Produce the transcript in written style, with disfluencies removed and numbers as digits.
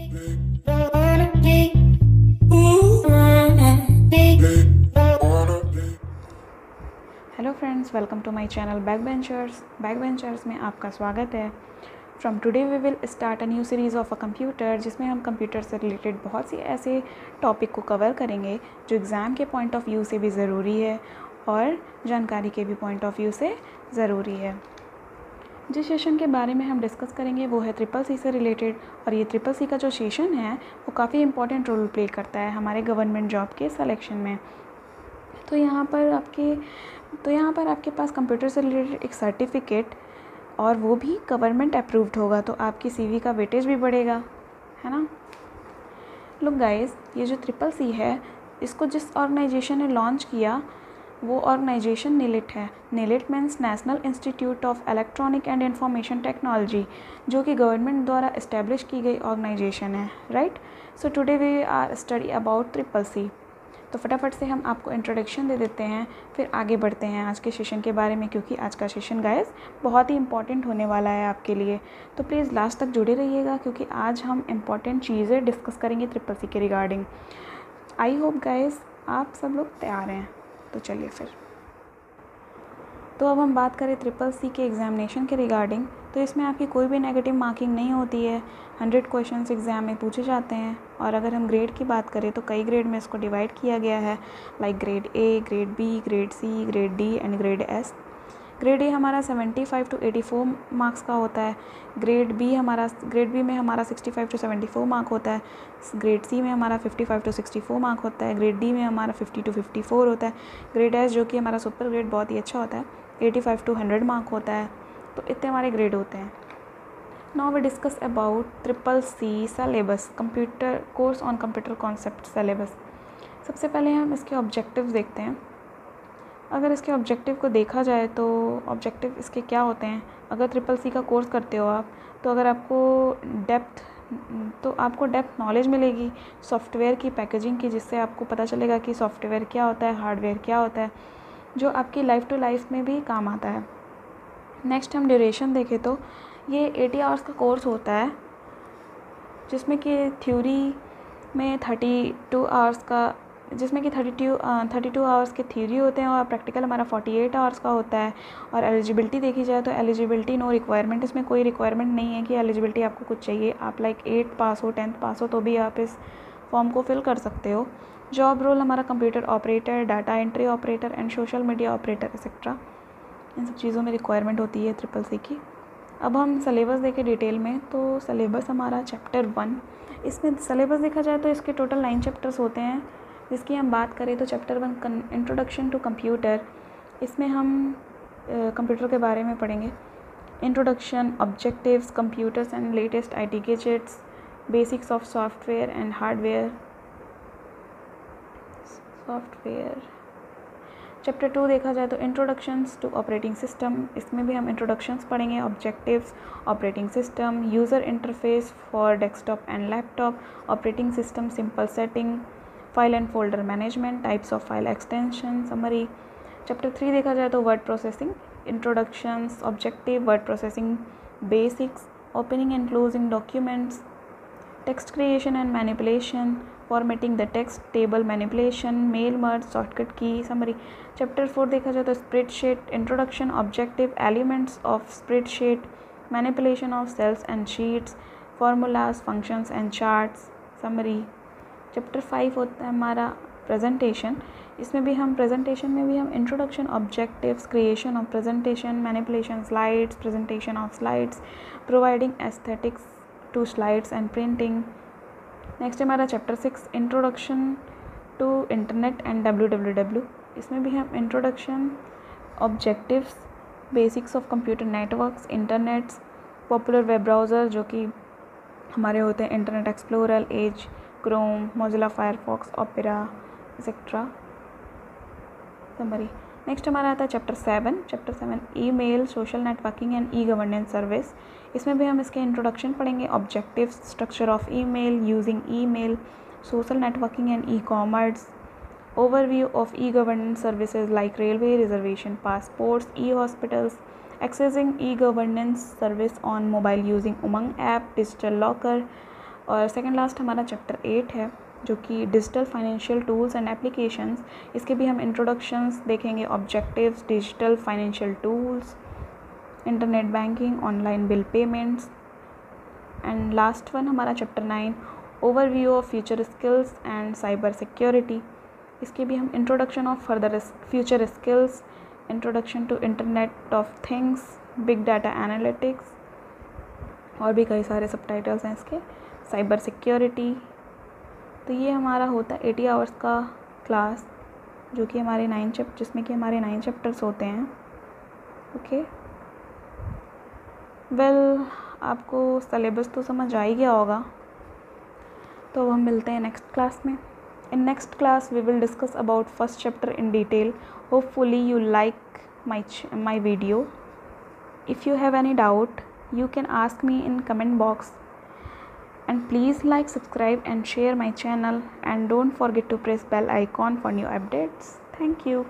Hello friends, welcome to my channel Backbenchers में आपका स्वागत है। From today we will start a new series of a computer, जिसमें हम कंप्यूटर से रिलेटेड बहुत सी ऐसे टॉपिक को कवर करेंगे जो एग्ज़ाम के पॉइंट ऑफ व्यू से भी ज़रूरी है और जानकारी के भी पॉइंट ऑफ व्यू से ज़रूरी है। जिस सेशन के बारे में हम डिस्कस करेंगे वो है CCC से रिलेटेड, और ये CCC का जो सेशन है वो काफ़ी इंपॉर्टेंट रोल प्ले करता है हमारे गवर्नमेंट जॉब के सिलेक्शन में। तो यहाँ पर आपके पास कंप्यूटर से रिलेटेड एक सर्टिफिकेट, और वो भी गवर्नमेंट अप्रूव्ड होगा, तो आपकी CV का वेटेज भी बढ़ेगा, है ना। लुक गाइस, ये जो CCC है, इसको जिस ऑर्गेनाइजेशन ने लॉन्च किया वो ऑर्गेनाइजेशन NILIT है। NILIT means National Institute of Electronic and Information Technology, जो कि गवर्नमेंट द्वारा इस्टेब्लिश की गई ऑर्गेनाइजेशन है, right. So today we are study about CCC। तो फटाफट से हम आपको इंट्रोडक्शन दे देते हैं, फिर आगे बढ़ते हैं आज के सेशन के बारे में, क्योंकि आज का सेशन गाइस बहुत ही इंपॉर्टेंट होने वाला है आपके लिए। तो प्लीज़ लास्ट तक जुड़े रहिएगा, क्योंकि आज हम इम्पॉर्टेंट चीज़ें डिस्कस करेंगे CCC के रिगार्डिंग। आई होप गाइस आप सब लोग तैयार हैं। तो चलिए फिर। तो अब हम बात करें CCC के एग्ज़ामिनेशन के रिगार्डिंग, तो इसमें आपकी कोई भी नेगेटिव मार्किंग नहीं होती है। 100 क्वेश्चंस एग्ज़ाम में पूछे जाते हैं। और अगर हम ग्रेड की बात करें तो कई ग्रेड में इसको डिवाइड किया गया है, like grade A, grade B, grade C, grade D and grade S। Grade A हमारा 75 to 84 मार्क्स का होता है। ग्रेड B में हमारा 65 to 74 मार्क होता है। ग्रेड C में हमारा 55 to 64 मार्क होता है। ग्रेड D में हमारा 50 to 54 होता है। ग्रेड S जो कि हमारा सुपर ग्रेड बहुत ही अच्छा होता है, 85 to 100 मार्क होता है। तो इतने हमारे ग्रेड होते हैं। Now we discuss about CCC syllabus, computer course on computer concept syllabus. सबसे पहले हम इसके ऑब्जेक्टिव्स देखते हैं। अगर इसके ऑब्जेक्टिव को देखा जाए तो ऑब्जेक्टिव इसके क्या होते हैं। अगर CCC का कोर्स करते हो आप, तो अगर आपको डेप्थ नॉलेज मिलेगी सॉफ्टवेयर की पैकेजिंग की, जिससे आपको पता चलेगा कि सॉफ्टवेयर क्या होता है, हार्डवेयर क्या होता है, जो आपकी लाइफ टू लाइफ में भी काम आता है। नेक्स्ट हम ड्यूरेशन देखें तो ये 80 आवर्स का कोर्स होता है, जिसमें कि थ्योरी में 32 आवर्स के थ्योरी होते हैं, और प्रैक्टिकल हमारा 48 आवर्स का होता है। और एलिजिबिलिटी देखी जाए तो एलिजिबिलिटी नो रिक्वायरमेंट, इसमें कोई रिक्वायरमेंट नहीं है कि एलिजिबिलिटी आपको कुछ चाहिए। आप लाइक 8 पास हो, 10th पास हो, तो भी आप इस फॉर्म को फिल कर सकते हो। जॉब रोल हमारा computer operator, data entry operator and social media operator etcetera, इन सब चीज़ों में रिक्वायरमेंट होती है CCC की। अब हम सिलेबस देखें डिटेल में, तो सिलेबस हमारा चैप्टर 1, इसमें सिलेबस देखा जाए तो इसके टोटल 9 चैप्टर्स होते हैं। जिसकी हम बात करें तो चैप्टर 1 इंट्रोडक्शन टू कंप्यूटर, इसमें हम कंप्यूटर के बारे में पढ़ेंगे। Introduction, objectives, computers and latest IT gadgets, basics of software and hardware. Chapter 2 देखा जाए तो इंट्रोडक्शंस टू ऑपरेटिंग सिस्टम, इसमें भी हम इंट्रोडक्शंस पढ़ेंगे। Objectives, operating system, user interface for desktop and laptop, operating system simple setting, file and folder management, types of file extension, summary. Chapter 3 देखा जाए तो word processing, introductions, objective, word processing basics, opening and closing documents, text creation and manipulation, formatting the text, table manipulation, mail merge, shortcut की, summary. Chapter 4 देखा जाए तो spreadsheet, introduction, objective, elements of spreadsheet, manipulation of sales and sheets, formulas, functions and charts, summary. Chapter 5 होता है हमारा presentation, इसमें भी हम introduction, objectives, creation of presentation, manipulation slides, presentation of slides, providing aesthetics to slides and printing. Next हमारा chapter 6 introduction to internet and www, इसमें भी हम introduction, objectives, basics of computer networks, internets, popular web browser जो कि हमारे होते हैं Internet Explorer, Edge, Chrome, Mozilla Firefox, Opera etcetera, summary. Next हमारा आता है chapter 7 email, social networking and governance service, इसमें भी हम इसके इंट्रोडक्शन पढ़ेंगे। Objectives, structure of email, using email, social networking and commerce, overview of governance services like railway reservation, passports, hospitals, accessing e-governance service on mobile using Umang app, digital locker, और second last हमारा chapter 8 है जो कि digital financial tools and applications. इसके भी हम introductions देखेंगे, objectives, digital financial tools, internet banking, online bill payments. And last one हमारा chapter 9, overview of future skills and cyber security. इसके भी हम introduction of further future skills, introduction to internet of things, big data analytics, और भी कई सारे subtitles हैं इसके, साइबर सिक्योरिटी। तो ये हमारा होता है 80 आवर्स का क्लास, जो कि हमारे जिसमें कि हमारे 9 चैप्टर्स होते हैं। ओके, वेल आपको सिलेबस तो समझ आ ही गया होगा। तो हम मिलते हैं नेक्स्ट क्लास में। In next class we will discuss about first chapter in detail. Hopefully you like my video. If you have any doubt, you can ask me in comment box. And please like, subscribe and share my channel, and don't forget to press bell icon for new updates. Thank you.